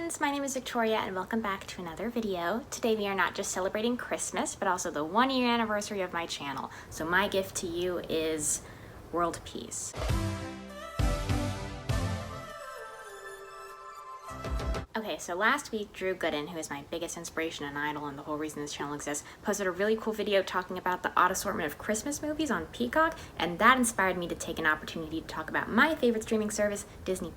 friends, my name is Victoria and welcome back to another video. Today we are not just celebrating Christmas, but also the 1-year anniversary of my channel. So my gift to you is world peace. Okay, so last week, Drew Gooden, who is my biggest inspiration and idol and the whole reason this channel exists, posted a really cool video talking about the odd assortment of Christmas movies on Peacock, and that inspired me to take an opportunity to talk about my favorite streaming service, Disney+.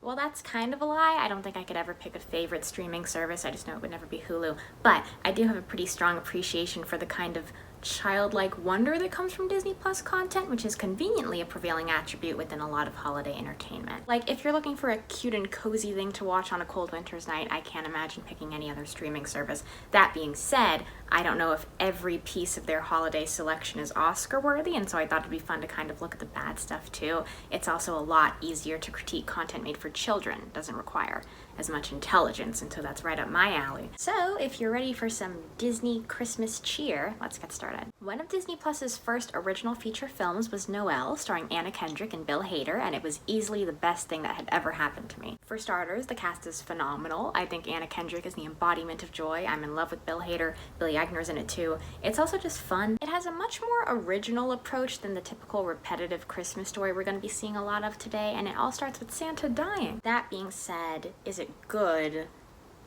Well, that's kind of a lie. I don't think I could ever pick a favorite streaming service. I just know it would never be Hulu. But I do have a pretty strong appreciation for the kind of childlike wonder that comes from Disney Plus content, which is conveniently a prevailing attribute within a lot of holiday entertainment. Like, if you're looking for a cute and cozy thing to watch on a cold winter's night, I can't imagine picking any other streaming service. That being said, I don't know if every piece of their holiday selection is Oscar worthy, and so I thought it'd be fun to kind of look at the bad stuff too. It's also a lot easier to critique content made for children. It doesn't require as much intelligence, and so that's right up my alley. So if you're ready for some Disney Christmas cheer, let's get started. One of Disney Plus's first original feature films was Noel, starring Anna Kendrick and Bill Hader, and it was easily the best thing that had ever happened to me. For starters, the cast is phenomenal. I think Anna Kendrick is the embodiment of joy. I'm in love with Bill Hader. Billy Eichner's in it too. It's also just fun. It has a much more original approach than the typical repetitive Christmas story we're going to be seeing a lot of today, and it all starts with Santa dying. That being said, is it good?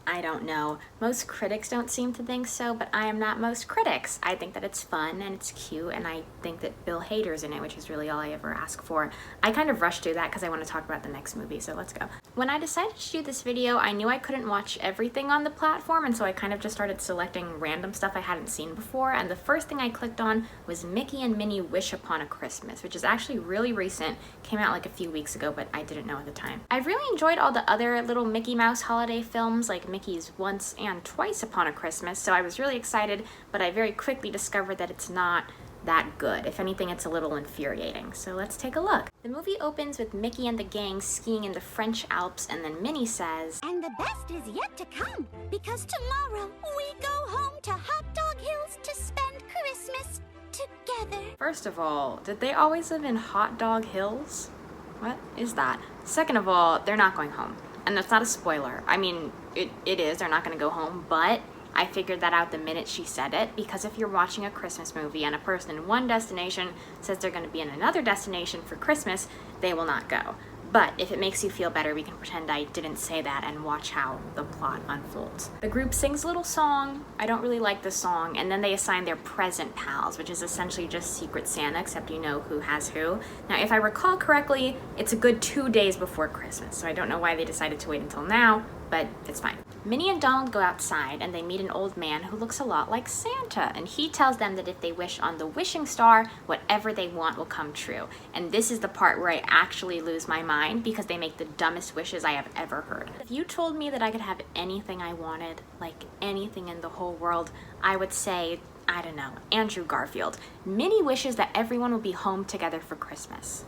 I don't know. Most critics don't seem to think so, but I am not most critics. I think that it's fun and it's cute, and I think that Bill Hader's in it, which is really all I ever ask for. I kind of rushed through that because I want to talk about the next movie, so let's go. When I decided to do this video, I knew I couldn't watch everything on the platform, and so I kind of just started selecting random stuff I hadn't seen before, and the first thing I clicked on was Mickey and Minnie Wish Upon a Christmas, which is actually really recent. Came out like a few weeks ago, but I didn't know at the time. I really enjoyed all the other little Mickey Mouse holiday films, like Mickey's Once and Twice Upon a Christmas, so I was really excited, but I very quickly discovered that it's not that good. If anything, it's a little infuriating. So let's take a look. The movie opens with Mickey and the gang skiing in the French Alps, and then Minnie says, "And the best is yet to come, because tomorrow we go home to Hot Dog Hills to spend Christmas together." First of all, did they always live in Hot Dog Hills? What is that? Second of all, they're not going home. And that's not a spoiler. I mean, it is, they're not gonna go home, but I figured that out the minute she said it, because if you're watching a Christmas movie and a person in one destination says they're gonna be in another destination for Christmas, they will not go. But if it makes you feel better, we can pretend I didn't say that and watch how the plot unfolds. The group sings a little song. I don't really like the song, and then they assign their present pals, which is essentially just Secret Santa, except you know who has who. Now, if I recall correctly, it's a good 2 days before Christmas, so I don't know why they decided to wait until now, but it's fine. Minnie and Donald go outside and they meet an old man who looks a lot like Santa, and he tells them that if they wish on the wishing star, whatever they want will come true. And this is the part where I actually lose my mind, because they make the dumbest wishes I have ever heard. If you told me that I could have anything I wanted, like anything in the whole world, I would say, I don't know, Andrew Garfield. Minnie wishes that everyone will be home together for Christmas.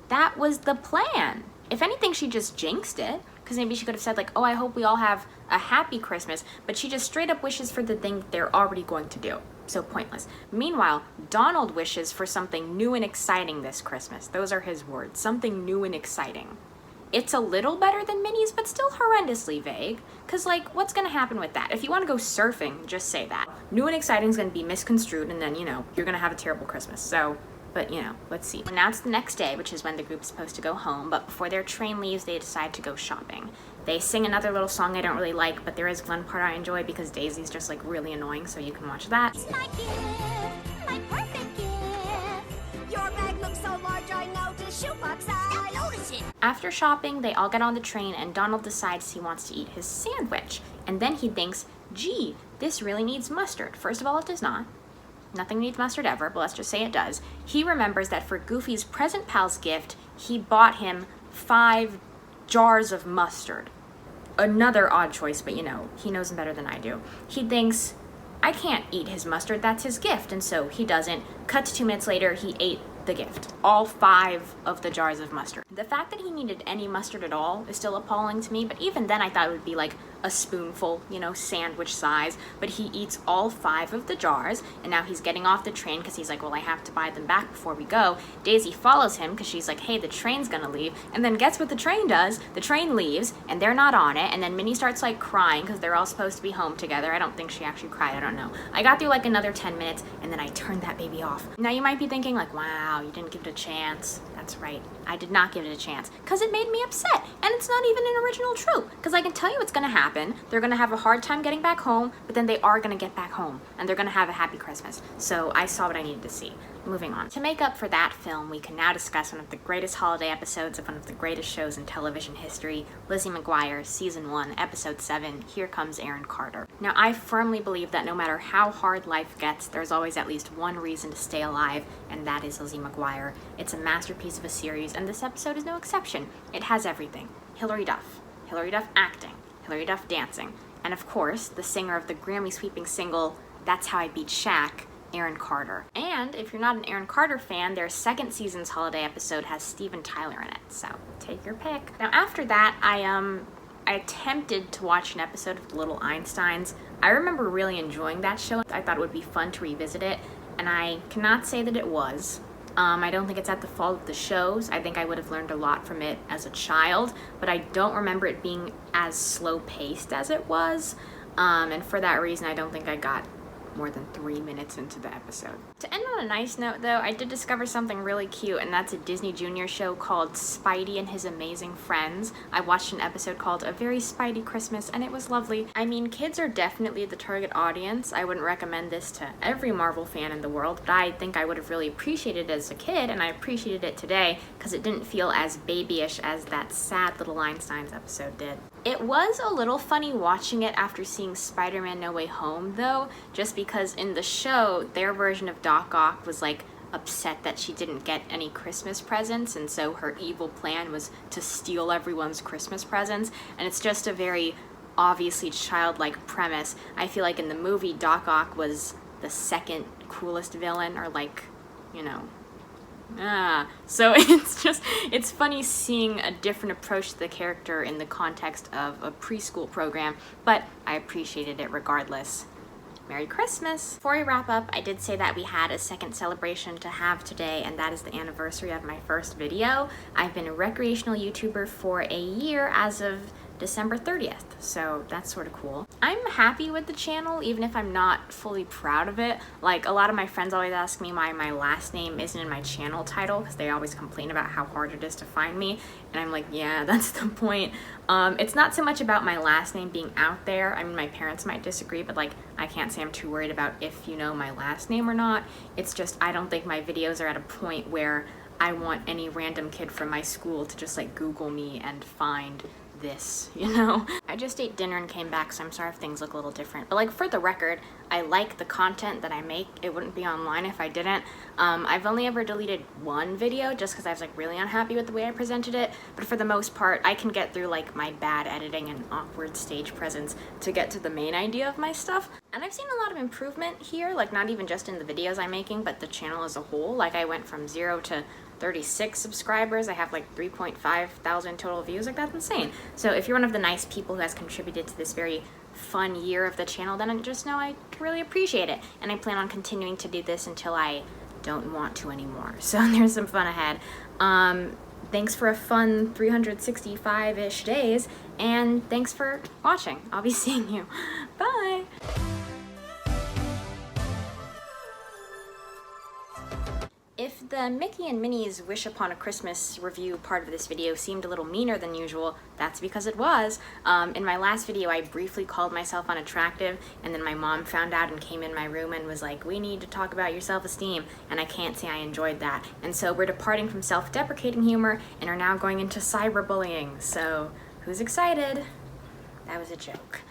That was the plan. If anything, she just jinxed it, because maybe she could have said like, oh, I hope we all have a happy Christmas, but she just straight up wishes for the thing they're already going to do. So pointless. Meanwhile, Donald wishes for something new and exciting this Christmas. Those are his words, something new and exciting. It's a little better than Minnie's, but still horrendously vague, because like, what's gonna happen with that? If you want to go surfing, just say that. New and exciting is gonna be misconstrued, and then, you know, you're gonna have a terrible Christmas. So, but you know, let's see. Now it's the next day, which is when the group is supposed to go home, but before their train leaves, they decide to go shopping. They sing another little song I don't really like, but there is one part I enjoy because Daisy's just like really annoying, so you can watch that. It's my gift, my perfect gift. Your bag looks so large, I notice shoebox size. Don't notice it. After shopping, they all get on the train and Donald decides he wants to eat his sandwich. And then he thinks, gee, this really needs mustard. First of all, it does not. Nothing needs mustard ever, but let's just say it does. He remembers that for Goofy's present pal's gift, he bought him 5 jars of mustard. Another odd choice, but you know, he knows him better than I do. He thinks, I can't eat his mustard, that's his gift, and so he doesn't. Cut to 2 minutes later, he ate the gift. All 5 of the jars of mustard. The fact that he needed any mustard at all is still appalling to me, but even then I thought it would be like a spoonful, you know, sandwich size, but he eats all 5 of the jars, and now he's getting off the train because he's like, well, I have to buy them back before we go. Daisy follows him because she's like, hey, the train's gonna leave, and then guess what the train does? The train leaves, and they're not on it, and then Minnie starts like crying because they're all supposed to be home together. I don't think she actually cried, I don't know. I got through like another 10 minutes, and then I turned that baby off. Now you might be thinking like, wow, you didn't give it a chance. That's right, I did not give it a chance because it made me upset, and it's not even an original trope because I can tell you what's gonna happen. They're gonna have a hard time getting back home, but then they are gonna get back home, and they're gonna have a happy Christmas. So I saw what I needed to see. Moving on. To make up for that film, we can now discuss one of the greatest holiday episodes of one of the greatest shows in television history, Lizzie McGuire, Season 1, Episode 7, Here Comes Aaron Carter. Now, I firmly believe that no matter how hard life gets, there's always at least one reason to stay alive, and that is Lizzie McGuire. It's a masterpiece of a series, and this episode is no exception. It has everything. Hilary Duff acting, Hilary Duff dancing, and of course, the singer of the Grammy-sweeping single, That's How I Beat Shaq, Aaron Carter. And if you're not an Aaron Carter fan, their second season's holiday episode has Steven Tyler in it, so take your pick. Now after that, I attempted to watch an episode of The Little Einsteins. I remember really enjoying that show. I thought it would be fun to revisit it, and I cannot say that it was. I don't think it's at the fault of the shows. I think I would have learned a lot from it as a child, but I don't remember it being as slow-paced as it was, and for that reason, I don't think I got more than 3 minutes into the episode. To end on a nice note though, I did discover something really cute, and that's a Disney Junior show called Spidey and His Amazing Friends. I watched an episode called A Very Spidey Christmas, and it was lovely. I mean, kids are definitely the target audience. I wouldn't recommend this to every Marvel fan in the world, but I think I would have really appreciated it as a kid, and I appreciated it today because it didn't feel as babyish as that sad Little Einsteins episode did. It was a little funny watching it after seeing Spider-Man No Way Home though, just because in the show, their version of Doc Ock was like upset that she didn't get any Christmas presents, and so her evil plan was to steal everyone's Christmas presents, and it's just a very obviously childlike premise. I feel like in the movie, Doc Ock was the second coolest villain, or like, you know, so it's funny seeing a different approach to the character in the context of a preschool program, but I appreciated it regardless. Merry Christmas! Before I wrap up, I did say that we had a second celebration to have today, and that is the anniversary of my first video. I've been a recreational YouTuber for a year as of December 30th, so that's sort of cool. I'm happy with the channel, even if I'm not fully proud of it. Like, a lot of my friends always ask me why my last name isn't in my channel title, because they always complain about how hard it is to find me, and I'm like, yeah, that's the point. It's not so much about my last name being out there. I mean, my parents might disagree, but like, I can't say I'm too worried about if you know my last name or not. It's just, I don't think my videos are at a point where I want any random kid from my school to just like Google me and find this, you know? I just ate dinner and came back, so I'm sorry if things look a little different. But like, for the record, I like the content that I make. It wouldn't be online if I didn't. I've only ever deleted one video just because I was like really unhappy with the way I presented it, but for the most part, I can get through like my bad editing and awkward stage presence to get to the main idea of my stuff. And I've seen a lot of improvement here, like not even just in the videos I'm making, but the channel as a whole. Like, I went from 0 to 36 subscribers. I have like 3.5 thousand total views. Like, that's insane. So if you're one of the nice people who has contributed to this very fun year of the channel, then just know I really appreciate it. And I plan on continuing to do this until I don't want to anymore. So there's some fun ahead. Thanks for a fun 365-ish days, and thanks for watching. I'll be seeing you. Bye! If the Mickey and Minnie's Wish Upon a Christmas review part of this video seemed a little meaner than usual, that's because it was. In my last video, I briefly called myself unattractive, and then my mom found out and came in my room and was like, we need to talk about your self-esteem, and I can't say I enjoyed that. And so we're departing from self-deprecating humor and are now going into cyberbullying. So, who's excited? That was a joke.